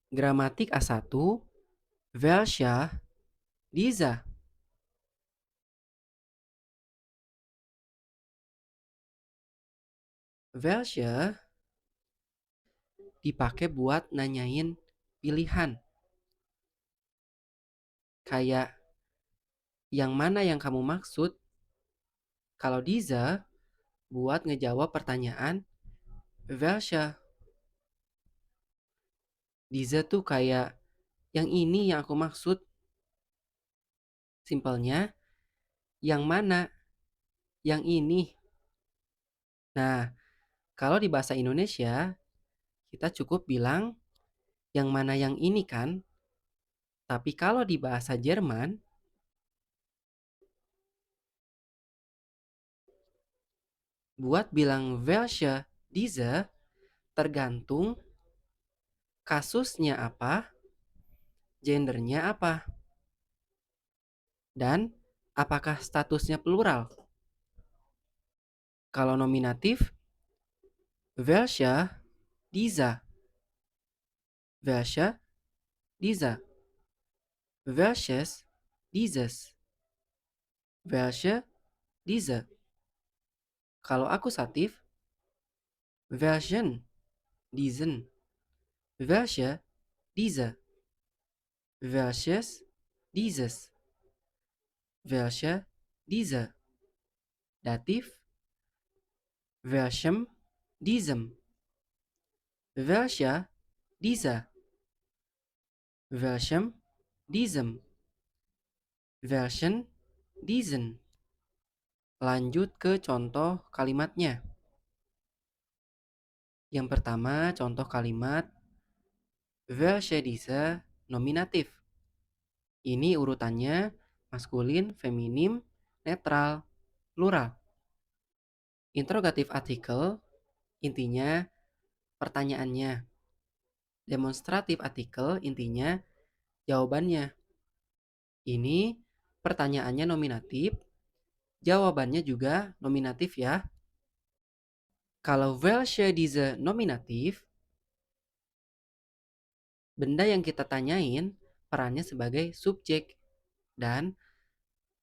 Gramatik A1, welche dieser? Welche dipakai buat nanyain pilihan. Kayak yang mana yang kamu maksud? Kalau diese buat ngejawab pertanyaan welche. Diese tuh kayak yang ini yang aku maksud. Simpelnya, yang mana? Yang ini. Nah, kalau di bahasa Indonesia, kita cukup bilang yang mana yang ini kan? Tapi kalau di bahasa Jerman, buat bilang welche diese tergantung kasusnya apa, gendernya apa, dan apakah statusnya plural. Kalau nominatif, welche dieser, welche dieser, welches dieses, welche diese. Kalau akusatif, welchen diesen, welche diese, welches dieses, welche diese. Datif, welchem diesem, welcher dieser, welchem diesem, welchen diesen. Lanjut ke contoh kalimatnya. Yang pertama, contoh kalimat welche diese nominatif. Ini urutannya maskulin, feminim, netral, plural. Interrogatif artikel intinya pertanyaannya. Demonstratif artikel intinya jawabannya. Ini pertanyaannya nominatif, jawabannya juga nominatif ya. Kalau welche diese nominatif, benda yang kita tanyain perannya sebagai subjek. Dan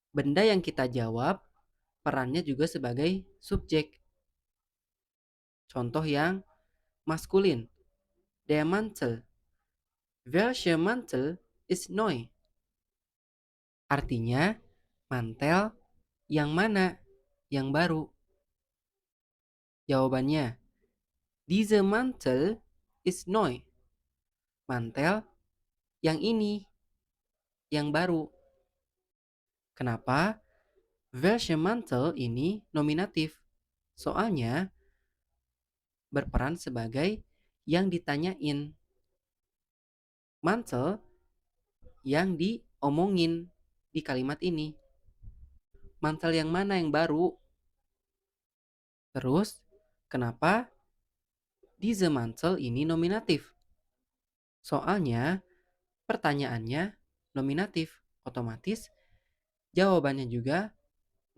benda yang kita jawab perannya juga sebagai subjek. Contoh yang maskulin. Der Mantel. Welcher Mantel ist neu? Artinya, mantel yang mana? Yang baru. Jawabannya, diese Mantel ist neu. Mantel yang ini, yang baru. Kenapa? Welche Mantel ini nominatif. Soalnya berperan sebagai yang ditanyain. Mantel yang diomongin di kalimat ini. Mantel yang mana yang baru? Terus, kenapa diese Mantel ini nominatif? Soalnya pertanyaannya nominatif. Otomatis jawabannya juga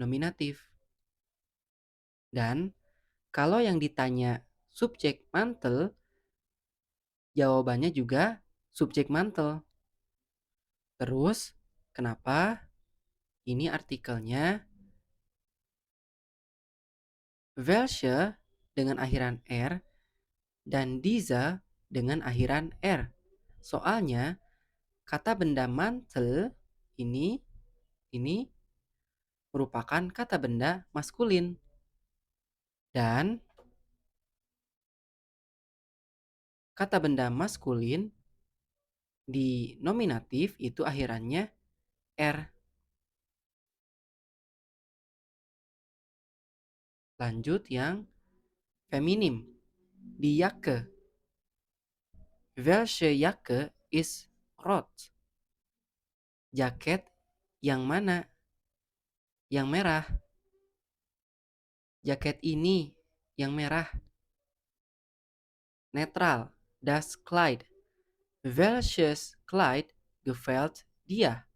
nominatif. Dan kalau yang ditanya subjek mantel, jawabannya juga subjek mantel. Terus, kenapa ini artikelnya welche dengan akhiran R dan diese dengan akhiran R? Soalnya kata benda mantel ini merupakan kata benda maskulin. Dan kata benda maskulin di nominatif itu akhirannya R. Lanjut yang feminim. Di Jacke. Welche Jacke ist rot? Jaket yang mana? Yang merah. Jaket ini yang merah. Netral. Das Kleid. Welches Kleid gefällt dir?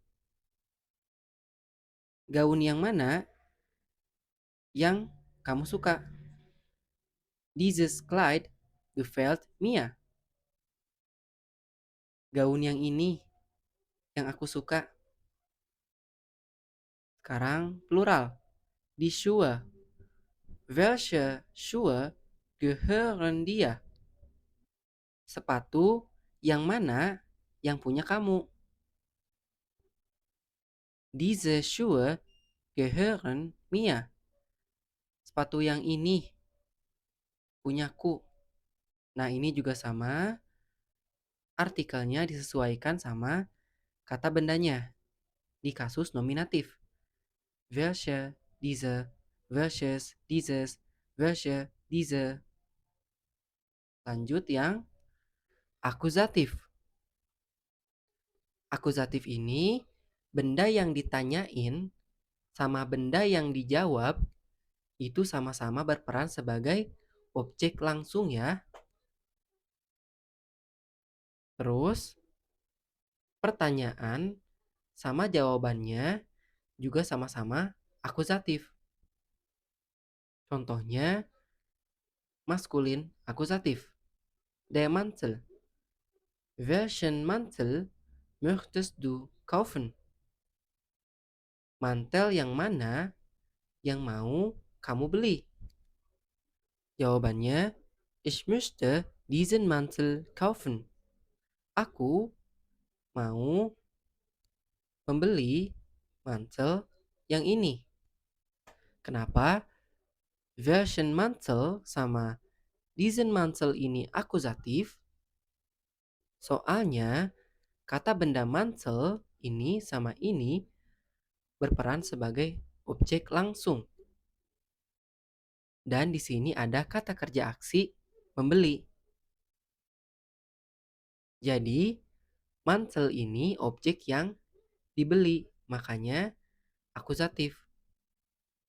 Gaun yang mana yang kamu suka? Dieses Kleid gefällt mir. Gaun yang ini yang aku suka. Sekarang plural. Die Schuhe. Welche Schuhe gehören dir? Sepatu yang mana yang punya kamu? Diese Schuhe gehören mir. Sepatu yang ini punyaku. Nah, ini juga sama. Artikelnya disesuaikan sama kata bendanya di kasus nominatif. Welche, diese, welches, dieses, welche, diese. Lanjut yang akuzatif. Akuzatif ini benda yang ditanyain sama benda yang dijawab itu sama-sama berperan sebagai objek langsung ya. Terus pertanyaan sama jawabannya juga sama-sama akuzatif. Contohnya maskulin akuzatif. Der Mantel. Welchen Mantel möchtest du kaufen? Mantel yang mana yang mau kamu beli? Jawabannya, ich möchte diesen Mantel kaufen. Aku mau membeli mantel yang ini. Kenapa? Welchen Mantel sama diesen Mantel ini akuzatif? Soalnya kata benda mantel ini sama ini berperan sebagai objek langsung. Dan di sini ada kata kerja aksi membeli. Jadi, mantel ini objek yang dibeli, makanya akuzatif.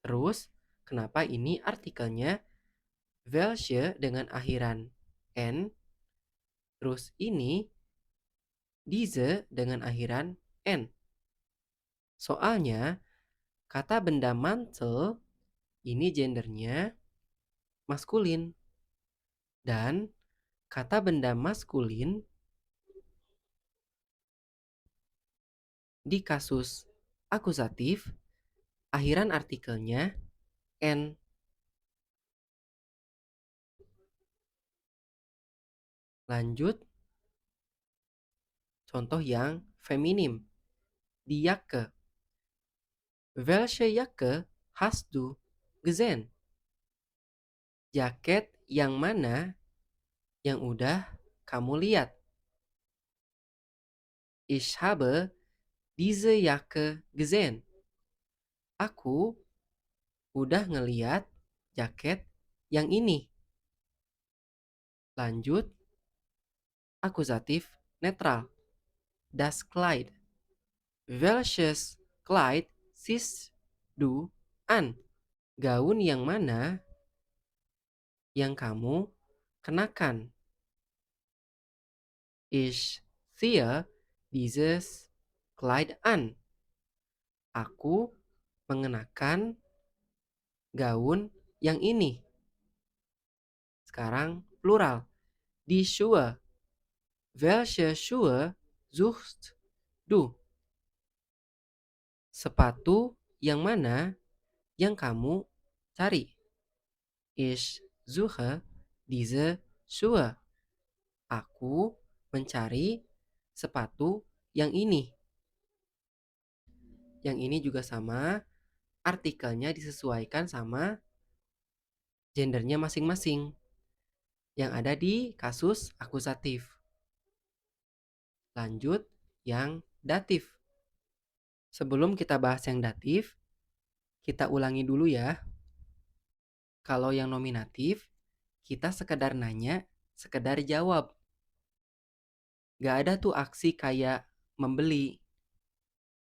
Terus, kenapa ini artikelnya welche dengan akhiran n, terus ini diese dengan akhiran n. Soalnya, kata benda mantel ini gendernya maskulin. Dan kata benda maskulin di kasus akuzatif, akhiran artikelnya n. Lanjut, contoh yang feminim. Die Jacke. Welche Jacke hast du gesehen? Jaket yang mana yang udah kamu lihat? Ich habe diese Jacke gesehen. Aku udah ngeliat jaket yang ini. Lanjut, akuzatif netral. Das Kleid. Welches Kleid siehst du an? Gaun yang mana yang kamu kenakan? Ich ziehe dieses Kleid an. Aku mengenakan gaun yang ini. Sekarang plural. Die Schuhe. Welche Schuhe suchst du? Sepatu yang mana yang kamu cari? Ich suche diese Schuhe. Aku mencari sepatu yang ini. Yang ini juga sama, artikelnya disesuaikan sama gendernya masing-masing yang ada di kasus akusatif. Lanjut yang datif. Sebelum kita bahas yang datif, kita ulangi dulu ya. Kalau yang nominatif, kita sekedar nanya, sekedar jawab. Gak ada tuh aksi kayak membeli,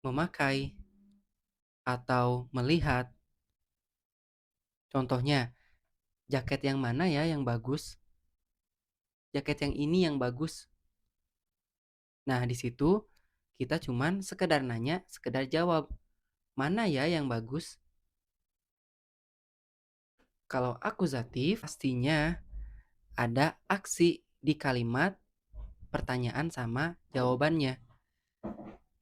memakai, atau melihat. Contohnya, jaket yang mana ya yang bagus? Jaket yang ini yang bagus. Nah, di situ kita cuman sekedar nanya, sekedar jawab. Mana ya yang bagus? Kalau akuzatif, pastinya ada aksi di kalimat pertanyaan sama jawabannya.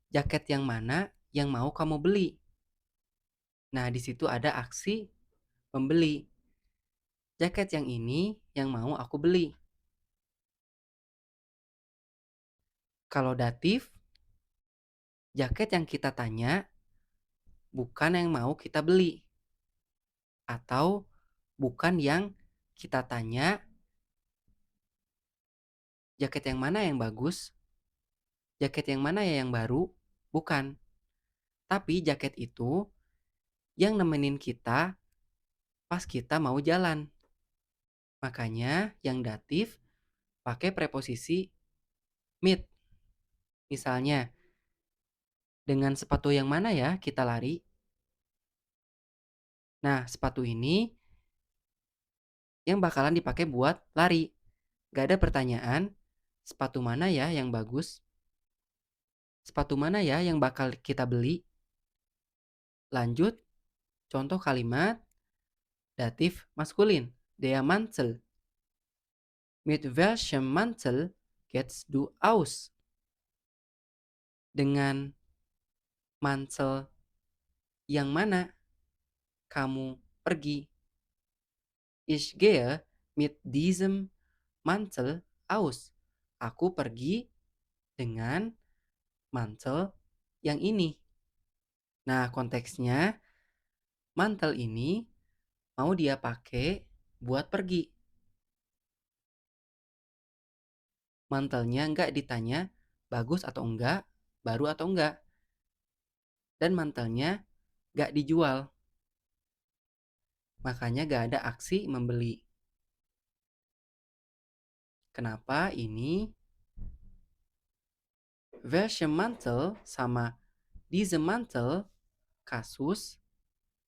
Jaket yang mana yang mau kamu beli? Nah, di situ ada aksi membeli. Jaket yang ini yang mau aku beli. Kalau datif, jaket yang kita tanya bukan yang mau kita beli. Atau bukan yang kita tanya jaket yang mana yang bagus, jaket yang mana ya yang baru, bukan. Tapi jaket itu yang nemenin kita pas kita mau jalan. Makanya yang datif pakai preposisi meet. Misalnya, dengan sepatu yang mana ya kita lari? Nah, sepatu ini yang bakalan dipakai buat lari. Gak ada pertanyaan, sepatu mana ya yang bagus? Sepatu mana ya yang bakal kita beli? Lanjut, contoh kalimat datif maskulin. Der Mantel. Mit welchem Mantel gehst du aus? Dengan mantel yang mana kamu pergi? Ich gehe mit diesem Mantel aus. Aku pergi dengan mantel yang ini. Nah, konteksnya mantel ini mau dia pakai buat pergi. Mantelnya nggak ditanya bagus atau enggak, baru atau enggak. Dan mantelnya nggak dijual. Makanya nggak ada aksi membeli. Kenapa ini welche Mantel sama diese Mantel kasus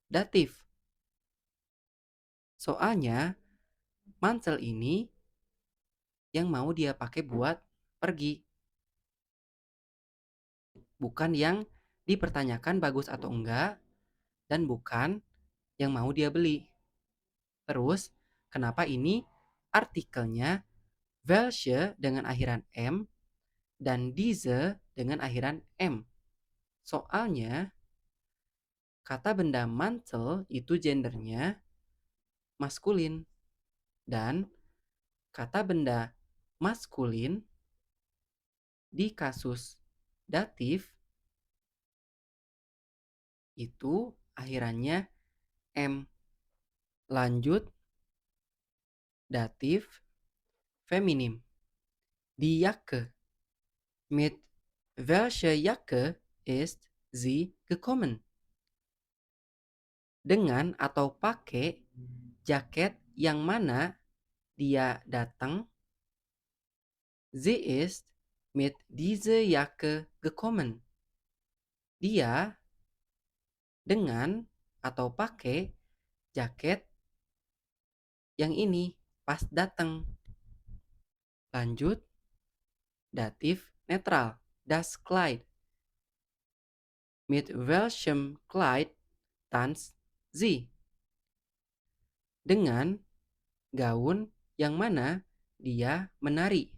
datif? Soalnya mantel ini yang mau dia pakai buat pergi. Bukan yang dipertanyakan bagus atau enggak, dan bukan yang mau dia beli. Terus, kenapa ini artikelnya welche dengan akhiran M dan diese dengan akhiran M? Soalnya, kata benda mantel itu gendernya maskulin. Dan kata benda maskulin di kasus datif itu akhirannya M. Lanjut, datif feminim. Die Jacke. Mit welcher Jacke ist sie gekommen? Dengan atau pakai jaket yang mana dia datang? Sie ist mit dieser Jacke gekommen. Dia dengan atau pakai jaket yang ini pas datang. Lanjut, datif netral. Das Kleid. Mit welchem Kleid tanzt sie? Dengan gaun yang mana dia menari?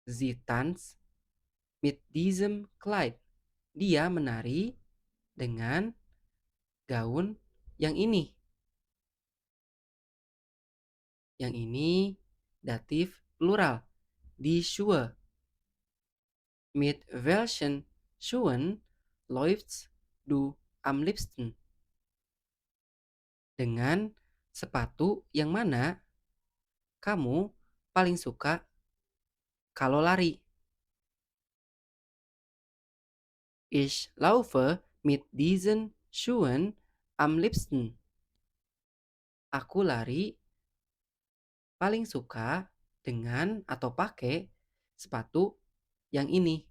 Sie tanzt mit diesem Kleid. Dia menari dengan gaun yang ini. Yang ini datif plural. Die Schuhe. Mit welchen Schuhen läufst du am liebsten? Dengan sepatu yang mana kamu paling suka kalau lari? Ich laufe mit diesen Schuhen am liebsten. Aku lari paling suka dengan atau pakai sepatu yang ini.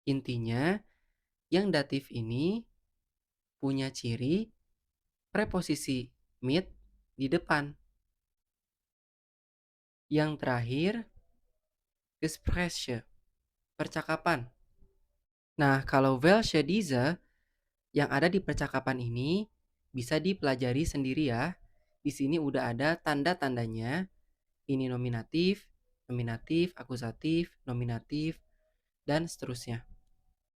Intinya, yang datif ini punya ciri preposisi mit di depan. Yang terakhir, Gespräche, percakapan. Nah, kalau welche diese yang ada di percakapan ini bisa dipelajari sendiri ya. Di sini udah ada tanda-tandanya. Ini nominatif, nominatif, akusatif, nominatif, dan seterusnya.